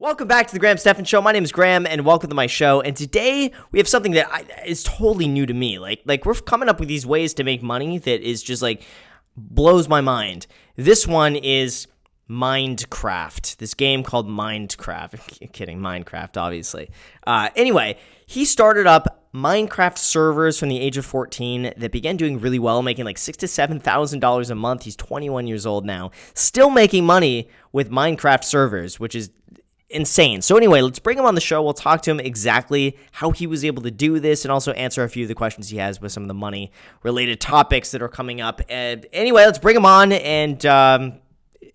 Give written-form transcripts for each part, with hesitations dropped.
Welcome back to the Stephan Show. My name is Graham, and welcome to my show. And today we have something that is totally new to me. Like we're coming up with these ways to make money that is just blows my mind. This one is Minecraft. This game called Minecraft. Kidding, Minecraft, obviously. Anyway, he started up Minecraft servers from the age of 14 that began doing really well, making like $6,000 to $7,000 a month. He's 21 years old now, still making money with Minecraft servers, which is insane. So anyway, let's bring him on the show. We'll talk to him exactly how he was able to do this and also answer a few of the questions he has with some of the money related topics that are coming up. Anyway, let's bring him on and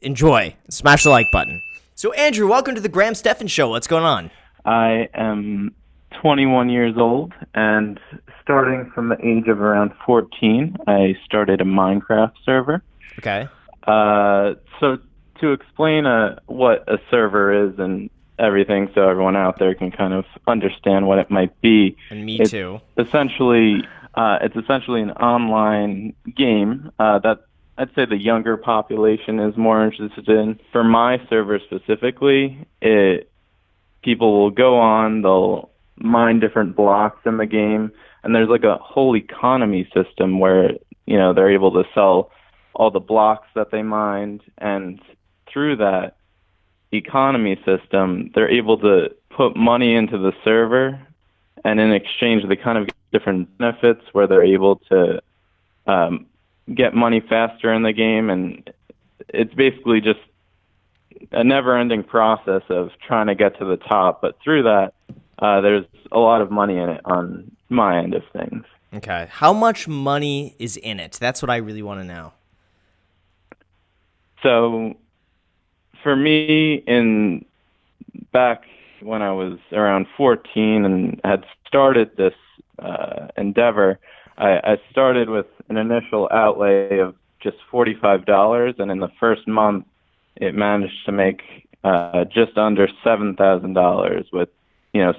enjoy. Smash the like button. So Andrew, welcome to the Stephan Show. What's going on? I am 21 years old, and starting from the age of around 14, I started a Minecraft server. Okay. So to explain what a server is and everything, so everyone out there can kind of understand what it might be. And me too. Essentially, it's essentially an online game that I'd say the younger population is more interested in. For my server specifically, people will go on, they'll mine different blocks in the game, and there's like a whole economy system where, they're able to sell all the blocks that they mined, and through that economy system, they're able to put money into the server, and in exchange, they kind of get different benefits where they're able to get money faster in the game, and it's basically just a never-ending process of trying to get to the top. But through that, there's a lot of money in it on my end of things. Okay. How much money is in it? That's what I really want to know. So for me, back when I was around 14 and had started this endeavor, I started with an initial outlay of just $45, and in the first month, it managed to make just under $7,000 with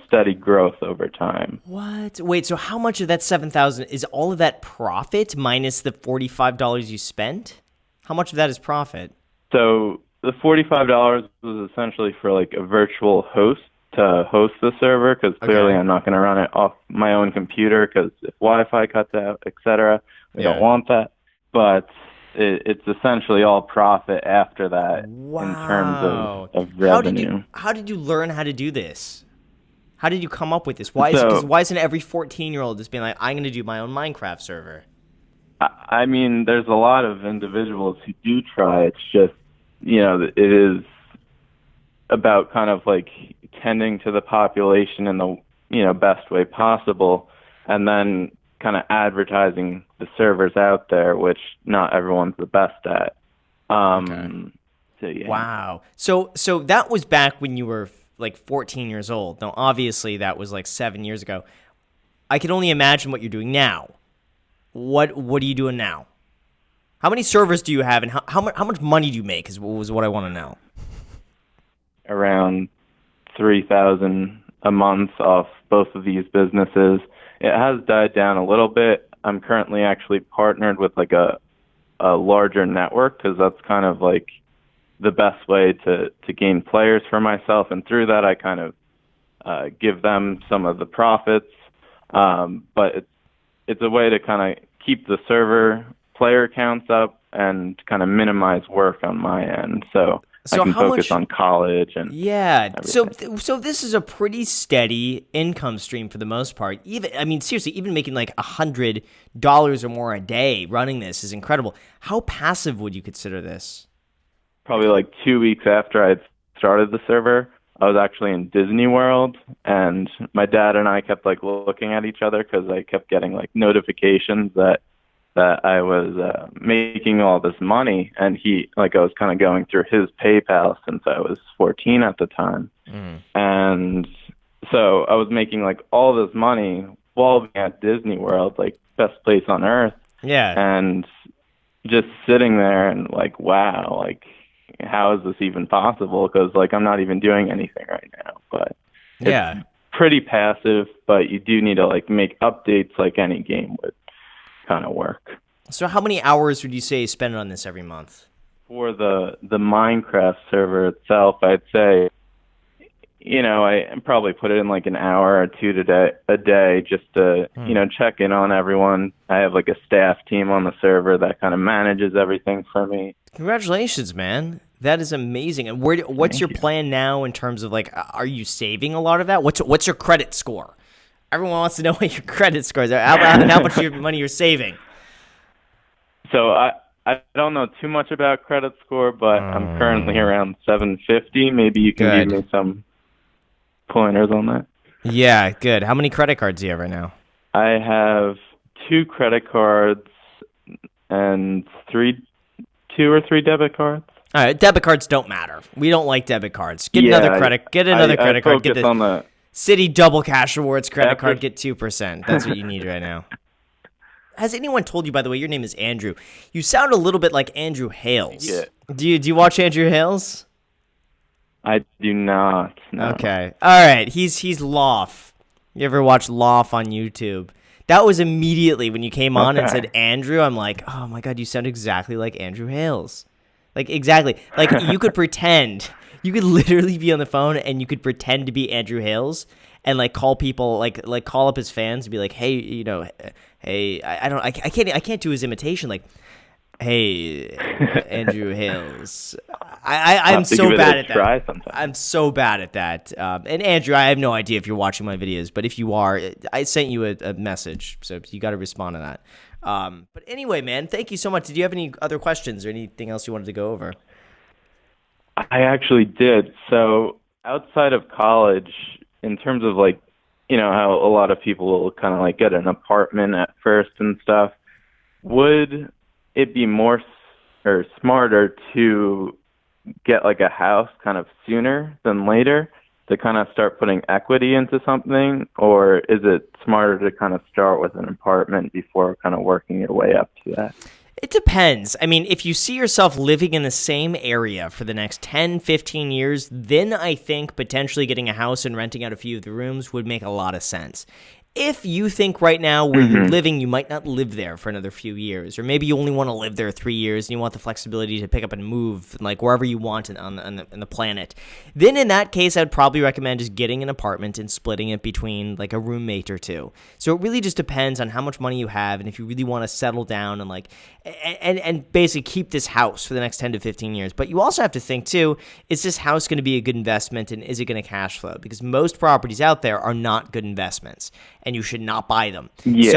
steady growth over time. What? Wait, so how much of that $7,000 is all of that profit minus the $45 you spent? How much of that is profit? So the $45 was essentially for like a virtual host to host the server, because clearly I'm not going to run it off my own computer, because if Wi-Fi cuts out, etc., we don't want that. But it's essentially all profit after that. Wow. In terms of revenue. How did you learn how to do this? How did you come up with this? Why isn't every 14-year-old just being like, I'm going to do my own Minecraft server? I mean, there's a lot of individuals who do try. It's just, it is about kind of like tending to the population in the, best way possible, and then kind of advertising the servers out there, which not everyone's the best at. Okay. So, yeah. Wow. So that was back when you were like 14 years old. Now, obviously, that was like 7 years ago. I can only imagine what you're doing now. What are you doing now? How many servers do you have, and how much money do you make? Was what I want to know. Around $3,000 a month off both of these businesses. It has died down a little bit. I'm currently actually partnered with like a larger network, because that's kind of like the best way to gain players for myself, and through that I kind of give them some of the profits. But it's a way to kind of keep the server player counts up and kind of minimize work on my end, so I can focus on college and everything. So this is a pretty steady income stream for the most part. Seriously, even making like $100 or more a day running this is incredible. How passive would you consider this? Probably like 2 weeks after I started the server, I was actually in Disney World, and my dad and I kept like looking at each other, because I kept getting like notifications that I was making all this money, and I was kind of going through his PayPal since I was 14 at the time. And so I was making like all this money while being at Disney World, like best place on earth. Yeah. And just sitting there and like, wow, like how is this even possible? Because like I'm not even doing anything right now. But it's pretty passive, but you do need to like make updates like any game would kind of work. So how many hours would you say you spend on this every month? For the Minecraft server itself, I'd say I probably put it in like an hour or two a day just to, check in on everyone. I have like a staff team on the server that kind of manages everything for me. Congratulations, man. That is amazing. And what's Thank your you. plan now in terms of like, are you saving a lot of that? What's your credit score? Everyone wants to know what your credit score is. How much money you're saving. So I don't know too much about credit score, but I'm currently around 750. Maybe you can give me some pointers on that. Yeah, good. How many credit cards do you have right now? I have 2 credit cards and 2 or 3 debit cards. All right, debit cards don't matter. We don't like debit cards. Get another credit card. Get the on the Citi Double Cash Rewards credit card. Get 2%. That's what you need right now. Has anyone told you, by the way, your name is Andrew? You sound a little bit like Andrew Hales. Yeah. Do you watch Andrew Hales? I do not. No. Okay. All right. He's Loff. You ever watch Loff on YouTube? That was immediately when you came on and said Andrew. I'm like, oh my God, you sound exactly like Andrew Hales. Like, exactly. Like, you could pretend. You could literally be on the phone and you could pretend to be Andrew Hales and like call people, like call up his fans and be like, hey, hey, I can't do his imitation. Like, hey, Andrew Hales. I'm so bad at that. I'm so bad at that. And Andrew, I have no idea if you're watching my videos, but if you are, I sent you a message, so you got to respond to that. But anyway, man, thank you so much. Did you have any other questions or anything else you wanted to go over? I actually did. So outside of college, in terms of like, how a lot of people will kind of like get an apartment at first and stuff, would it be more or smarter to get like a house kind of sooner than later to kind of start putting equity into something, or is it smarter to kind of start with an apartment before kind of working your way up to that? It depends. I mean, if you see yourself living in the same area for the next 10, 15 years, then I think potentially getting a house and renting out a few of the rooms would make a lot of sense. If you think right now where you're living, you might not live there for another few years, or maybe you only want to live there 3 years and you want the flexibility to pick up and move like wherever you want on the planet, then in that case, I'd probably recommend just getting an apartment and splitting it between like a roommate or two. So it really just depends on how much money you have and if you really want to settle down and like and basically keep this house for the next 10 to 15 years. But you also have to think too, is this house going to be a good investment and is it going to cash flow? Because most properties out there are not good investments and you should not buy them. Yeah.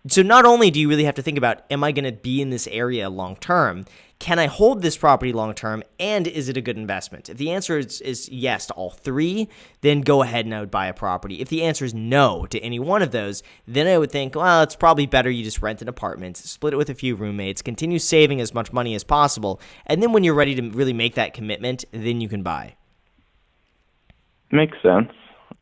So not only do you really have to think about, am I going to be in this area long term? Can I hold this property long term? And is it a good investment? If the answer is yes to all three, then go ahead and I would buy a property. If the answer is no to any one of those, then I would think, well, it's probably better you just rent an apartment, split it with a few roommates, continue saving as much money as possible, and then when you're ready to really make that commitment, then you can buy. Makes sense.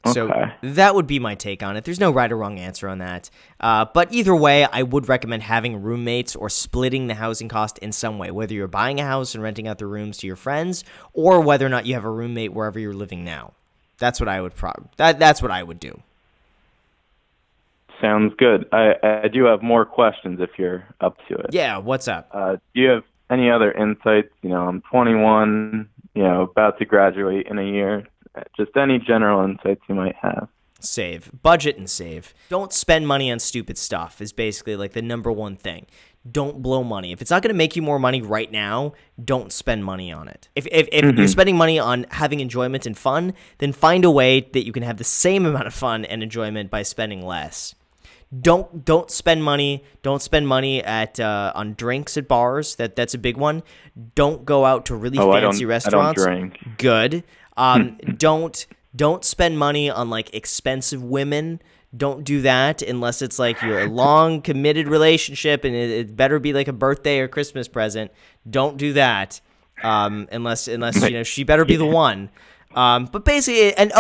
Okay. So that would be my take on it. There's no right or wrong answer on that. But either way, I would recommend having roommates or splitting the housing cost in some way, whether you're buying a house and renting out the rooms to your friends or whether or not you have a roommate wherever you're living now. That's what I would that's what I would do. Sounds good. I do have more questions if you're up to it. Yeah, what's up? Do you have any other insights? I'm 21, about to graduate in a year. Just any general insights you might have. Save. Budget and save. Don't spend money on stupid stuff is basically like the number one thing. Don't blow money. If it's not going to make you more money right now, don't spend money on it. If you're spending money on having enjoyment and fun, then find a way that you can have the same amount of fun and enjoyment by spending less. Don't spend money. Don't spend money at on drinks at bars. That's a big one. Don't go out to really fancy restaurants. I don't drink. Good. Don't spend money on like expensive women. Don't do that unless it's like you're a long committed relationship and it better be like a birthday or Christmas present. Don't do that unless she better be the one. But basically, and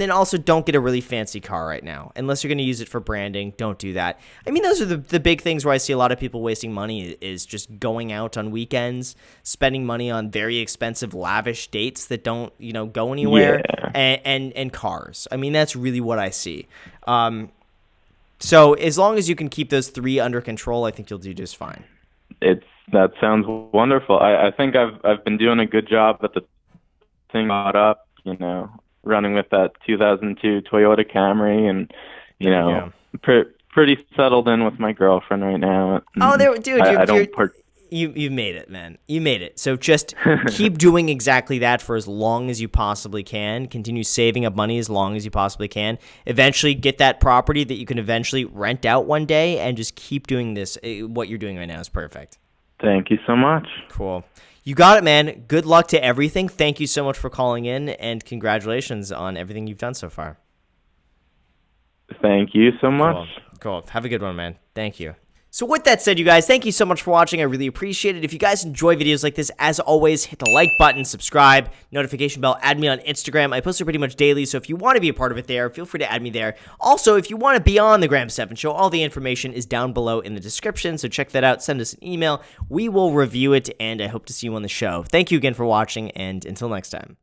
then also don't get a really fancy car right now. Unless you're going to use it for branding, don't do that. I mean, those are the big things where I see a lot of people wasting money is just going out on weekends, spending money on very expensive, lavish dates that don't, go anywhere, and cars. I mean, that's really what I see. So as long as you can keep those three under control, I think you'll do just fine. That sounds wonderful. I think I've been doing a good job at the thing brought up, running with that 2002 Toyota Camry, and pretty settled in with my girlfriend right now. Oh, dude, I don't you made it, man. You made it. So just keep doing exactly that for as long as you possibly can. Continue saving up money as long as you possibly can. Eventually get that property that you can eventually rent out one day, and just keep doing this. What you're doing right now is perfect. Thank you so much. Cool. You got it, man. Good luck to everything. Thank you so much for calling in, and congratulations on everything you've done so far. Thank you so much. Cool. Have a good one, man. Thank you. So with that said, you guys, thank you so much for watching. I really appreciate it. If you guys enjoy videos like this, as always, hit the like button, subscribe, notification bell, add me on Instagram. I post it pretty much daily, so if you want to be a part of it there, feel free to add me there. Also, if you want to be on the Graham Stephan Show, all the information is down below in the description, so check that out. Send us an email. We will review it, and I hope to see you on the show. Thank you again for watching, and until next time.